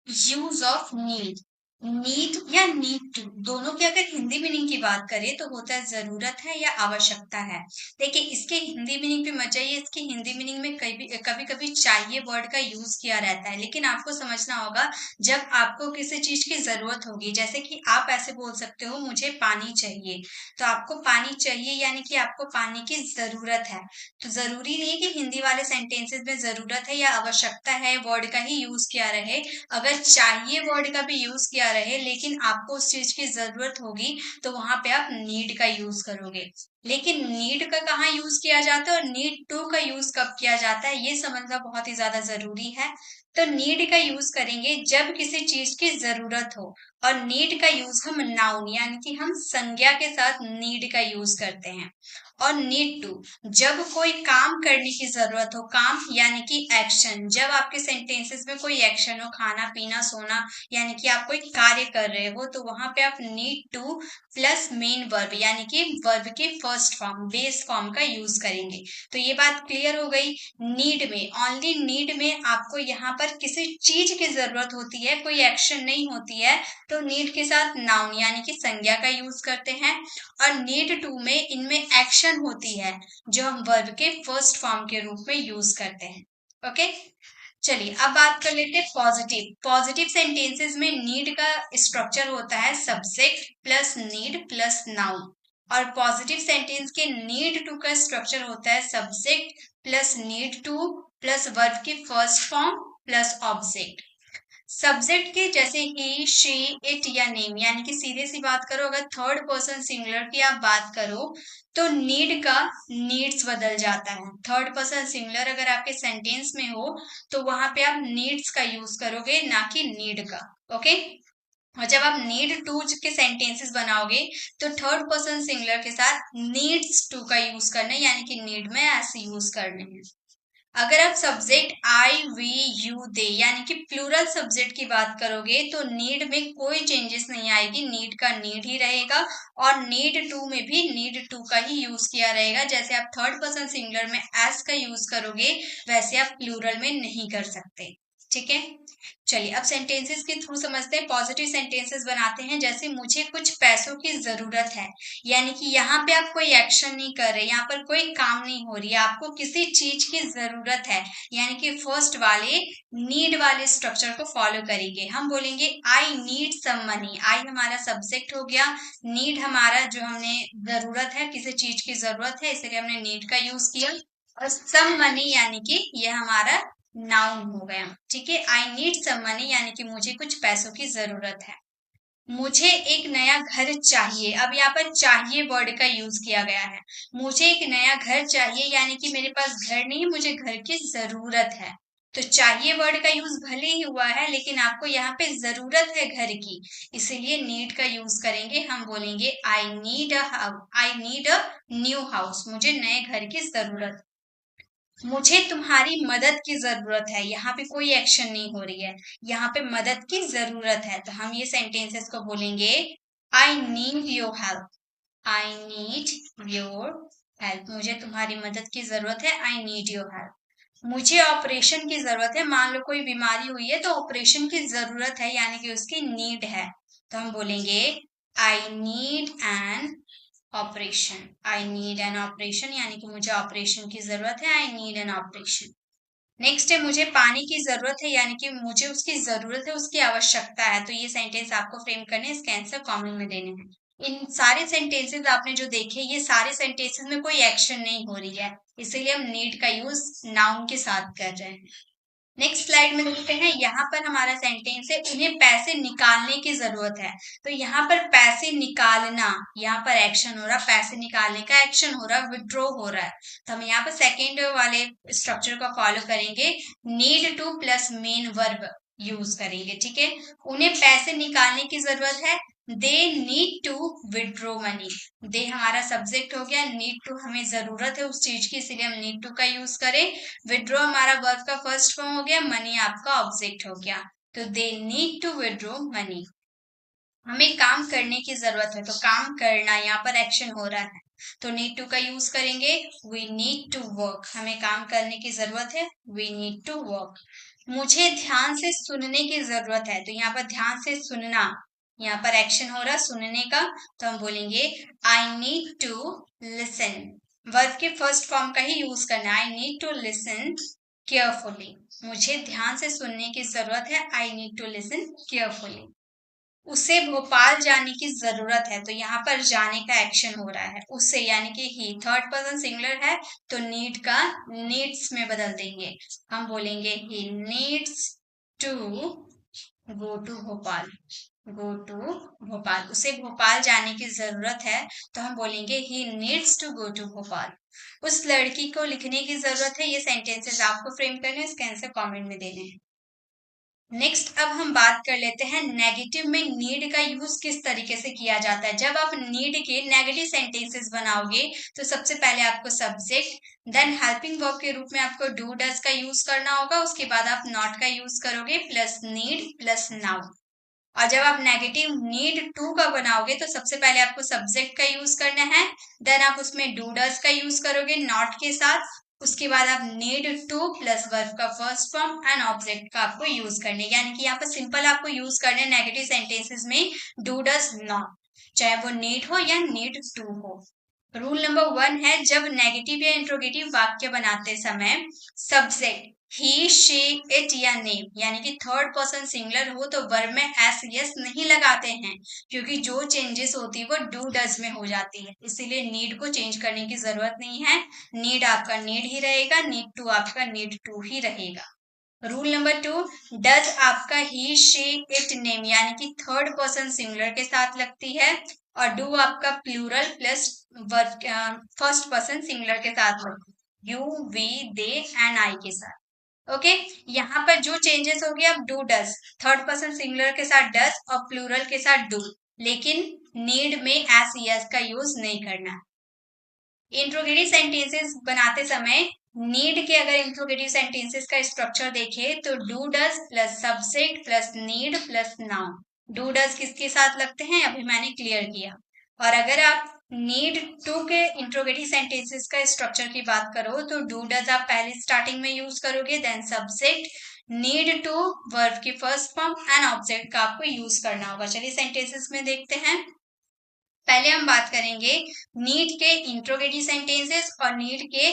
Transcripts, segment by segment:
Use of need. Need या need to दोनों की अगर हिंदी मीनिंग की बात करें तो होता है जरूरत है या आवश्यकता है। देखिए इसके हिंदी मीनिंग पे मत जाइए, इसकी हिंदी मीनिंग में कभी कभी चाहिए वर्ड का यूज किया रहता है, लेकिन आपको समझना होगा जब आपको किसी चीज की जरूरत होगी, जैसे कि आप ऐसे बोल सकते हो मुझे पानी चाहिए, तो आपको पानी चाहिए यानी कि आपको पानी की जरूरत है। तो जरूरी नहीं कि हिंदी वाले सेंटेंसेस में जरूरत है या आवश्यकता है वर्ड का ही यूज किया रहे। अगर चाहिए वर्ड का भी यूज किया रहे लेकिन आपको उस चीज की जरूरत होगी तो वहां पे आप नीड का यूज करोगे। लेकिन नीड का कहाँ यूज किया जाता है और नीड टू का यूज कब किया जाता है ये समझना बहुत ही ज्यादा जरूरी है। तो नीड का यूज करेंगे जब किसी चीज की जरूरत हो, और नीड का यूज हम नाउन यानी कि हम संज्ञा के साथ नीड का यूज करते हैं। और नीड टू जब कोई काम करने की जरूरत हो, काम यानी कि एक्शन, जब आपके सेंटेंसेस में कोई एक्शन हो, खाना पीना सोना, यानी कि आप कोई कार्य कर रहे हो, तो वहां पे आप need to plus main verb यानी कि वर्ब के फर्स्ट फॉर्म बेस फॉर्म का यूज करेंगे। तो ये बात क्लियर हो गई। नीड में, ओनली नीड में आपको यहाँ पर किसी चीज की जरूरत होती है, कोई एक्शन नहीं होती है, तो नीड के साथ नाउन यानी कि संज्ञा का यूज करते हैं। और नीड टू में इनमें एक्शन होती है जो हम वर्ब के फर्स्ट फॉर्म के रूप में यूज करते हैं। ओके, चलिए अब बात कर लेते हैं पॉजिटिव। पॉजिटिव सेंटेंसेस में नीड का स्ट्रक्चर होता है subject plus need plus noun. और पॉजिटिव सेंटेंस के नीड टू का स्ट्रक्चर होता है subject plus need to plus verb की first form plus object. Subject के जैसे ही, शी, इट या नेम, यानी कि सीधे सी बात करो अगर थर्ड पर्सन सिंगुलर की आप बात करो तो नीड का नीड्स बदल जाता है। थर्ड पर्सन सिंगुलर अगर आपके सेंटेंस में हो तो वहां पे आप नीड्स का यूज करोगे ना कि नीड का। ओके, और जब आप नीड टू के सेंटेंसेस बनाओगे तो थर्ड पर्सन सिंगुलर के साथ नीड्स टू का यूज करना है, यानी कि नीड में ऐसे यूज करने हैं। अगर आप subject I we you they यानी कि प्लूरल सब्जेक्ट की बात करोगे तो नीड में कोई चेंजेस नहीं आएगी, नीड का नीड ही रहेगा। और नीड टू में भी नीड टू का ही यूज किया रहेगा। जैसे आप थर्ड पर्सन सिंगुलर में एस का यूज करोगे वैसे आप प्लूरल में नहीं कर सकते। ठीक है, चलिए अब सेंटेंसेस के थ्रू समझते हैं। पॉजिटिव सेंटेंसेस बनाते हैं जैसे मुझे कुछ पैसों की जरूरत है, यानी कि यहाँ पे आप कोई एक्शन नहीं कर रहे, यहाँ पर कोई काम नहीं हो रही है, आपको किसी चीज की जरूरत है, यानी कि फर्स्ट वाले नीड वाले स्ट्रक्चर को फॉलो करेंगे। हम बोलेंगे आई नीड सम मनी। आई हमारा सब्जेक्ट हो गया, नीड हमारा जो हमने जरूरत है, किसी चीज की जरूरत है इसलिए हमने नीड का यूज किया। और सम मनी यानी कि ये हमारा नाउन हो गया। ठीक है, आई नीड सम मनी यानी कि मुझे कुछ पैसों की जरूरत है। मुझे एक नया घर चाहिए, अब यहाँ पर चाहिए वर्ड का यूज किया गया है। मुझे एक नया घर चाहिए यानी कि मेरे पास घर नहीं, मुझे घर की जरूरत है। तो चाहिए वर्ड का यूज भले ही हुआ है लेकिन आपको यहाँ पे जरूरत है घर की, इसीलिए नीड का यूज करेंगे। हम बोलेंगे I need a new house, मुझे नए घर की जरूरत। मुझे तुम्हारी मदद की जरूरत है, यहाँ पे कोई एक्शन नहीं हो रही है, यहाँ पे मदद की जरूरत है, तो हम ये सेंटेंसेस को बोलेंगे I need your help. I need your help, मुझे तुम्हारी मदद की जरूरत है, आई नीड योर हेल्प। मुझे ऑपरेशन की जरूरत है, मान लो कोई बीमारी हुई है तो ऑपरेशन की जरूरत है यानी कि उसकी नीड है, तो हम बोलेंगे I need an operation. I need an operation यानी कि मुझे ऑपरेशन की जरूरत है, I need an operation. Next है मुझे पानी की जरूरत है यानी कि मुझे उसकी जरूरत है, उसकी आवश्यकता है। तो ये सेंटेंस आपको फ्रेम करने हैं, इसके आंसर कॉमन में देने हैं। इन सारे सेंटेंसेस आपने जो देखे ये सारे सेंटेंसेस में कोई एक्शन नहीं हो रही है, इसीलिए हम नीड का यूज नाउन के साथ कर रहे हैं। नेक्स्ट स्लाइड में देखते हैं, यहाँ पर हमारा सेंटेंस है उन्हें पैसे निकालने की जरूरत है। तो यहाँ पर पैसे निकालना, यहाँ पर एक्शन हो रहा, पैसे निकालने का एक्शन हो रहा, विड्रॉ हो रहा है, तो हम यहाँ पर सेकेंड वाले स्ट्रक्चर को फॉलो करेंगे, need to plus main verb use करेंगे। ठीक है, उन्हें पैसे निकालने की जरूरत है, they need to withdraw money. They हमारा सब्जेक्ट हो गया, नीड टू हमें जरूरत है उस चीज की इसीलिए हम नीड टू का यूज करें। विड्रॉ हमारा वर्ब का फर्स्ट फॉर्म हो गया, मनी आपका ऑब्जेक्ट हो गया, तो they need to withdraw money. हमें काम करने की जरूरत है, तो काम करना यहाँ पर एक्शन हो रहा है तो नीड टू का यूज करेंगे। वी नीड टू वर्क, हमें काम करने की जरूरत है, वी नीड टू वर्क। मुझे ध्यान से सुनने की जरूरत है, तो यहाँ पर ध्यान से सुनना, यहाँ पर एक्शन हो रहा सुनने का, तो हम बोलेंगे I need to listen. Verb के फर्स्ट फॉर्म का ही यूज करना है, I need to listen carefully. मुझे ध्यान से सुनने की जरूरत है, I need to listen carefully. उसे भोपाल जाने की जरूरत है, तो यहाँ पर जाने का एक्शन हो रहा है, उससे यानी कि ही थर्ड पर्सन सिंगुलर है, तो नीड का नीड्स में बदल देंगे। हम बोलेंगे he needs to go to Bhopal. Go to Bhopal, उसे भोपाल जाने की जरूरत है, तो हम बोलेंगे he needs to go to Bhopal. उस लड़की को लिखने की जरूरत है, ये सेंटेंसेस आपको फ्रेम करने हैं, इसके आंसर कमेंट में देने हैं। नेक्स्ट अब हम बात कर लेते हैं नेगेटिव में नीड का यूज किस तरीके से किया जाता है। जब आप नीड के नेगेटिव सेंटेंसेस बनाओगे तो सबसे पहले आपको सब्जेक्ट देन हेल्पिंग वर्ब के रूप में आपको डू डज का यूज करना होगा, उसके बाद आप नॉट का यूज करोगे प्लस नीड प्लस नाउ। और जब आप नेगेटिव नीड टू का बनाओगे तो सबसे पहले आपको सब्जेक्ट का यूज करना है, देन आप उसमें डू डज का यूज करोगे नॉट के साथ, उसके बाद आप नीड टू प्लस वर्ब का फर्स्ट फॉर्म एंड ऑब्जेक्ट का आपको यूज करने, यानी कि यहाँ पर सिंपल आपको यूज करने नेगेटिव सेंटेंसेस में डू डज नॉट, चाहे वो नीड हो या नीड टू हो। रूल नंबर 1 है, जब नेगेटिव या इंट्रोगेटिव वाक्य बनाते समय सब्जेक्ट ही शी इट या नेम यानी कि थर्ड पर्सन सिंगुलर हो तो वर्ब में एस यस नहीं लगाते हैं, क्योंकि जो चेंजेस होती है वो डू डज में हो जाती है, इसीलिए नीड को चेंज करने की जरूरत नहीं है। नीड आपका नीड ही रहेगा, नीड टू आपका नीड टू ही रहेगा। रूल नंबर 2, डज आपका ही शी इट नेम यानी कि थर्ड पर्सन सिंगुलर के साथ लगती है, और डू आपका plural plus verb first person singular के साथ लगती है, you we they and I के साथ। ओके, यहाँ पर जो चेंजेस हो गया, अब do does third person singular के साथ डज और प्लूरल के साथ डू, लेकिन नीड में एस यस का यूज नहीं करना। इंट्रोगेटिव सेंटेंसेस बनाते समय नीड के अगर इंट्रोगेटिव सेंटेंसेस का स्ट्रक्चर देखें तो do does plus subject plus need plus noun. Do does किसके साथ लगते हैं अभी मैंने क्लियर किया। और अगर आप नीड टू के इंट्रोगेटिव सेंटेंसेस का स्ट्रक्चर की बात करो तो डू डज आप पहले स्टार्टिंग में यूज करोगे, then subject, need to verb की फर्स्ट फॉर्म एंड ऑब्जेक्ट का आपको यूज करना होगा। चलिए सेंटेंसेस में देखते हैं। पहले हम बात करेंगे नीड के इंट्रोगेटिव सेंटेंसेस और नीड के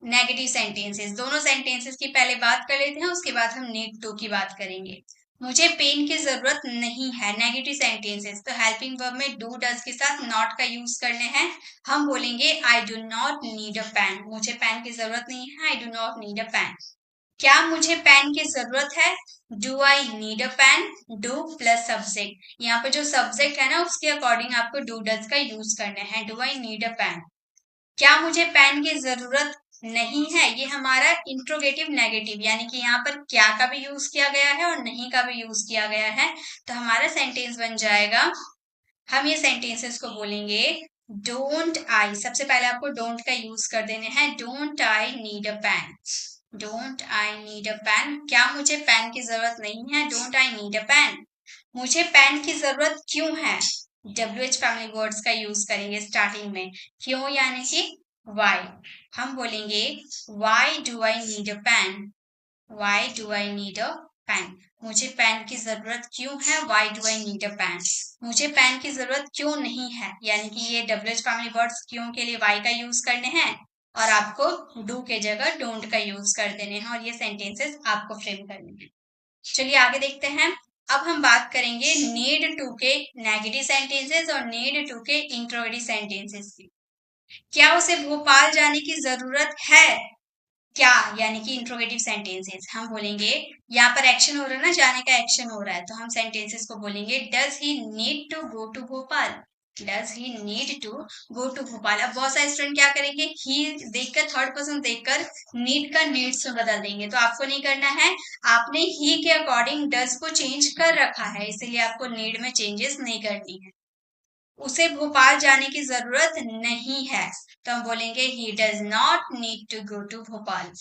नेगेटिव सेंटेंसेस। दोनों सेंटेंसेस की पहले बात कर लेते हैं, उसके बाद हम नीड टू की बात करेंगे। मुझे पेन की जरूरत नहीं है, नेगेटिव सेंटेंसेस, तो हेल्पिंग वर्ब में डू डज के साथ नॉट का यूज करने हैं। हम बोलेंगे I do not need a pen, मुझे पेन की जरूरत नहीं है, I do not need a pen. क्या मुझे पेन की जरूरत है, do I need a pen, do plus subject, यहाँ पे जो सब्जेक्ट है ना उसके अकॉर्डिंग आपको डू डज का यूज करना है, do I need a pen. क्या मुझे पेन की जरूरत नहीं है, ये हमारा इंट्रोगेटिव नेगेटिव, यानी कि यहाँ पर क्या का भी यूज किया गया है और नहीं का भी यूज किया गया है, तो हमारा सेंटेंस बन जाएगा, हम ये सेंटेंसेस को बोलेंगे डोंट आई, सबसे पहले आपको डोंट का यूज कर देने हैं, don't I need a pen, don't I need a pen. क्या मुझे पेन की जरूरत नहीं है, don't I need a pen. मुझे पेन की जरूरत क्यों है, WH फैमिली वर्ड्स का यूज करेंगे स्टार्टिंग में, क्यों यानी कि वाई। हम बोलेंगे why do I need a pen, why do I need a pen. मुझे पेन की जरूरत क्यों है, why do I need a pen. मुझे पेन की जरूरत क्यों नहीं है, यानी कि ये WH फैमिली वर्ड्स क्यों के लिए वाई का यूज करने हैं और आपको डू के जगह डोंट का यूज कर देने हैं, और ये सेंटेंसेस आपको फ्रेम करने हैं। चलिए आगे देखते हैं। अब हम बात करेंगे नीड टू के नेगेटिव सेंटेंसेस और नीड टू के इंट्रोगेटिव सेंटेंसेस की। क्या उसे भोपाल जाने की जरूरत है, क्या यानी कि इंट्रोगेटिव सेंटेंसेस, हम बोलेंगे यहाँ पर एक्शन हो रहा है ना, जाने का एक्शन हो रहा है, तो हम सेंटेंसेस को बोलेंगे does he need to go to Bhopal, does he need to go to Bhopal. अब बहुत सारे स्टूडेंट क्या करेंगे, ही देखकर थर्ड पर्सन देखकर नीड का नीड्स में बदल देंगे, तो आपको नहीं करना है, आपने ही के अकॉर्डिंग डज को चेंज कर रखा है, इसीलिए आपको नीड में चेंजेस नहीं करनी है। उसे भोपाल जाने की जरूरत नहीं है, तो हम बोलेंगे he does not need to go to Bhopal.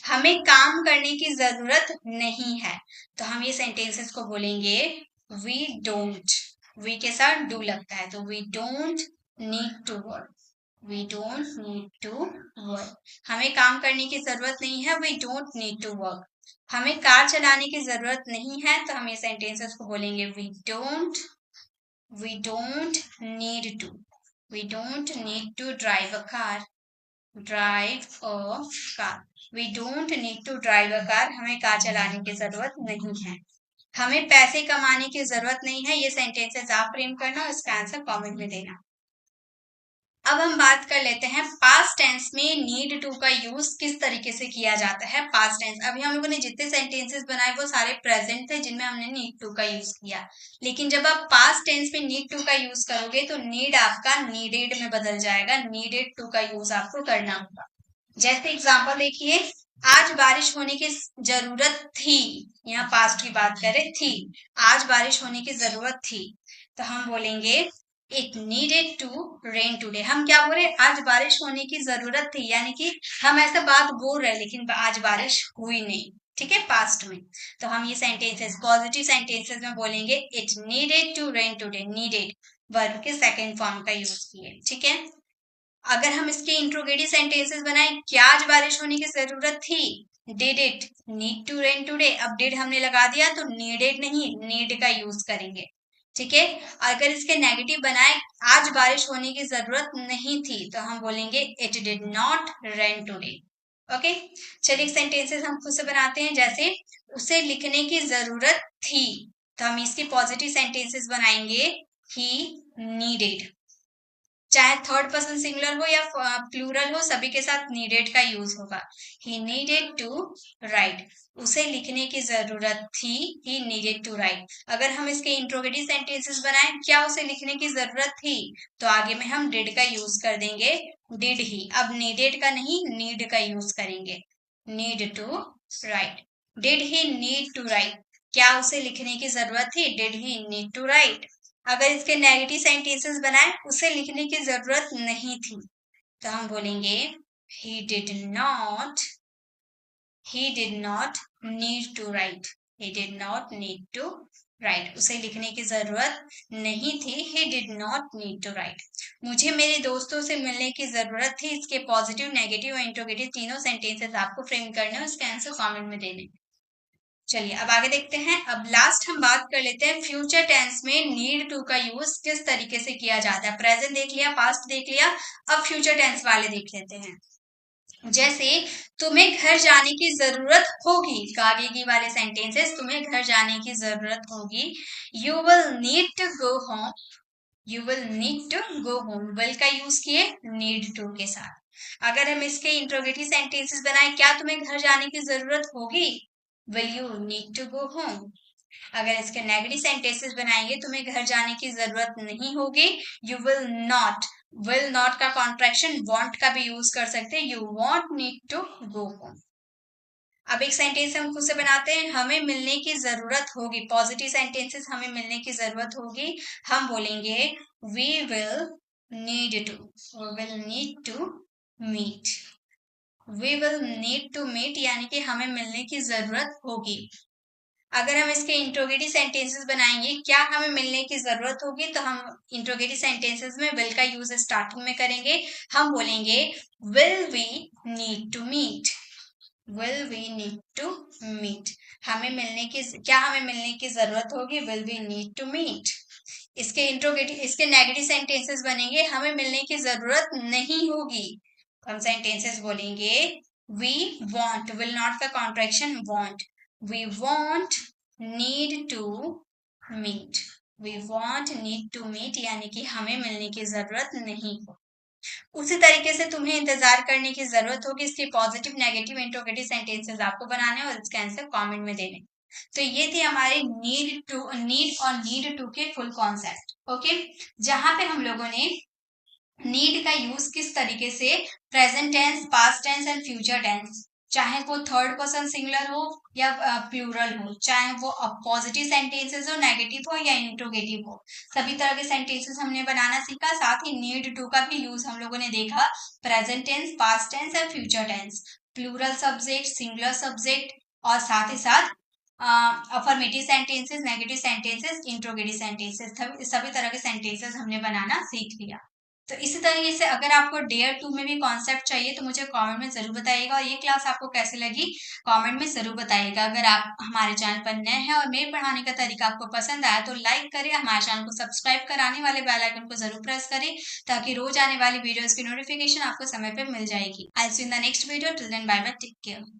हमें काम करने की जरूरत नहीं है, तो हम ये सेंटेंसेस को बोलेंगे वी डोंट, वी के साथ डू लगता है, तो we don't need to work, we don't need to work. हमें काम करने की जरूरत नहीं है, we don't need to work. हमें कार चलाने की जरूरत नहीं है, तो हम ये सेंटेंसेस को बोलेंगे we don't need to drive a car. We don't need to drive a car, हमें कार चलाने की जरूरत नहीं है। हमें पैसे कमाने की जरूरत नहीं है। ये सेंटेंसेस आप फ्रेम करना और इसका आंसर कमेंट में देना। अब हम बात कर लेते हैं पास्ट टेंस में नीड टू का यूज किस तरीके से किया जाता है। पास्ट टेंस, अभी हम लोगों ने जितने सेंटेंसेस बनाए वो सारे प्रेजेंट थे जिनमें हमने नीड टू का यूज किया, लेकिन जब आप पास्ट टेंस में नीड टू का यूज करोगे तो नीड आपका नीडेड में बदल जाएगा। नीडेड टू का यूज आपको करना होगा। जैसे एग्जाम्पल देखिए, आज बारिश होने की जरूरत थी, यहाँ पास्ट की बात करें थी, आज बारिश होने की जरूरत थी, तो हम बोलेंगे it needed to rain today. हम क्या बोल रहे हैं, आज बारिश होने की जरूरत थी, यानी कि हम ऐसा बात बोल रहे हैं लेकिन आज बारिश हुई नहीं, ठीक है, पास्ट में। तो हम ये सेंटेंसेस पॉजिटिव सेंटेंसेस में बोलेंगे it needed to rain today. Needed verb के सेकंड फॉर्म का यूज किए, ठीक है। अगर हम इसके इंट्रोगेटिव सेंटेंसेस बनाए, क्या आज बारिश होने की जरूरत थी, did it need to rain today. अब डिड हमने लगा दिया तो नीडेड नहीं नीड का यूज करेंगे, ठीक है। अगर इसके नेगेटिव बनाए, आज बारिश होने की जरूरत नहीं थी, तो हम बोलेंगे it did not rain today. Okay, चलिए सेंटेंसेस हम खुद से बनाते हैं। जैसे उसे लिखने की जरूरत थी, तो हम इसके पॉजिटिव सेंटेंसेस बनाएंगे ही नीडेड। चाहे थर्ड पर्सन सिंगुलर हो या प्लूरल हो, सभी के साथ नीडेड का यूज होगा। ही नीडेड टू राइट, उसे लिखने की जरूरत थी, ही नीडेड टू राइट। अगर हम इसके इंट्रोगेटिव सेंटेंसेस बनाएं, क्या उसे लिखने की जरूरत थी, तो आगे में हम डिड का यूज कर देंगे, डिड ही। अब नीडेड का नहीं नीड का यूज करेंगे, need to write. Did he need to write, क्या उसे लिखने की जरूरत थी, did he need to write. अगर इसके नेगेटिव सेंटेंसेस बनाए, उसे लिखने की जरूरत नहीं थी, तो हम बोलेंगे he did not need to write। he did not need to write, उसे लिखने की जरूरत नहीं थी, he did not need to write। मुझे मेरे दोस्तों से मिलने की जरूरत थी, इसके पॉजिटिव नेगेटिव और इंट्रोगेटिव तीनों सेंटेंसेस आपको फ्रेम करने हैं, उसके आंसर कमेंट में देने। चलिए अब आगे देखते हैं। अब लास्ट हम बात कर लेते हैं फ्यूचर टेंस में नीड टू का यूज किस तरीके से किया जाता है। प्रेजेंट देख लिया, पास्ट देख लिया, अब फ्यूचर टेंस वाले देख लेते हैं। जैसे तुम्हें घर जाने की जरूरत होगी, आगे की वाले सेंटेंसेस, तुम्हें घर जाने की जरूरत होगी। You will need to go home, you will need to go home, will का यूज किए नीड टू के साथ। अगर हम इसके इंट्रोगेटिव सेंटेंसेस बनाए, क्या तुम्हें घर जाने की जरूरत होगी, will you need to go home. अगर इसके नेगेटिव सेंटेंसेस बनाएंगे, तुम्हें घर जाने की जरूरत नहीं होगी, यू विल नॉट का कॉन्ट्रैक्शन वॉन्ट का भी यूज कर सकते हैं, you won't need to go home. अब एक सेंटेंस हम खुद से बनाते हैं, हमें मिलने की जरूरत होगी। पॉजिटिव सेंटेंसेस, हमें मिलने की जरूरत होगी, हम बोलेंगे we will need to meet. We will need to meet यानी कि हमें मिलने की जरूरत होगी। अगर हम इसके इंट्रोगेटिव सेंटेंसेस बनाएंगे, क्या हमें मिलने की जरूरत होगी, तो हम इंट्रोगेटिव सेंटेंसेस में विल का यूज स्टार्टिंग में करेंगे, हम बोलेंगे will we need to meet. Will we need to meet, हमें मिलने की, क्या हमें मिलने की जरूरत होगी, will we need to meet. इसके नेगेटिव सेंटेंसेस बनेंगे, हमें मिलने की जरूरत नहीं होगी, हम सेंटेंसेस बोलेंगे वी वॉन्ट, विल नॉट का contraction won't, we won't need to meet. We won't need to meet यानी कि हमें मिलने की जरूरत नहीं हो। उसी तरीके से तुम्हें इंतजार करने की जरूरत होगी, इसके पॉजिटिव नेगेटिव इंट्रोगेटिव सेंटेंसेस आपको बनाने और इसका आंसर कमेंट में देने। तो ये थे हमारे नीड और नीड टू के फुल कॉन्सेप्ट। ओके, जहां पे हम लोगों ने नीड का यूज किस तरीके से present tense, past tense and future tense, चाहे वो थर्ड पर्सन सिंगुलर हो या प्लूरल हो, चाहे वो पॉजिटिव सेंटेंसेस हो, नेगेटिव हो या इंट्रोगेटिव हो, सभी तरह के सेंटेंसेस हमने बनाना सीखा। साथ ही नीड टू का भी यूज हम लोगों ने देखा, present tense, past tense and future tense, plural subject, singular subject, और साथ ही साथ affirmative sentences, negative sentences, interrogative sentences, सभी तरह के सेंटेंसेस हमने बनाना सीख लिया। तो इसी तरीके से अगर आपको डेयर 2 में भी कॉन्सेप्ट चाहिए तो मुझे कमेंट में ज़रूर बताइएगा, और ये क्लास आपको कैसी लगी कमेंट में ज़रूर बताइएगा। अगर आप हमारे चैनल पर नए हैं और मेरे पढ़ाने का तरीका आपको पसंद आया तो लाइक करें, हमारे चैनल को सब्सक्राइब कर आने वाले बेल आइकन को ज़रूर प्रेस करें, ताकि रोज आने वाली वीडियोज़ की नोटिफिकेशन आपको समय पर मिल जाएगी। I see in the next video, till then bye bye, take care.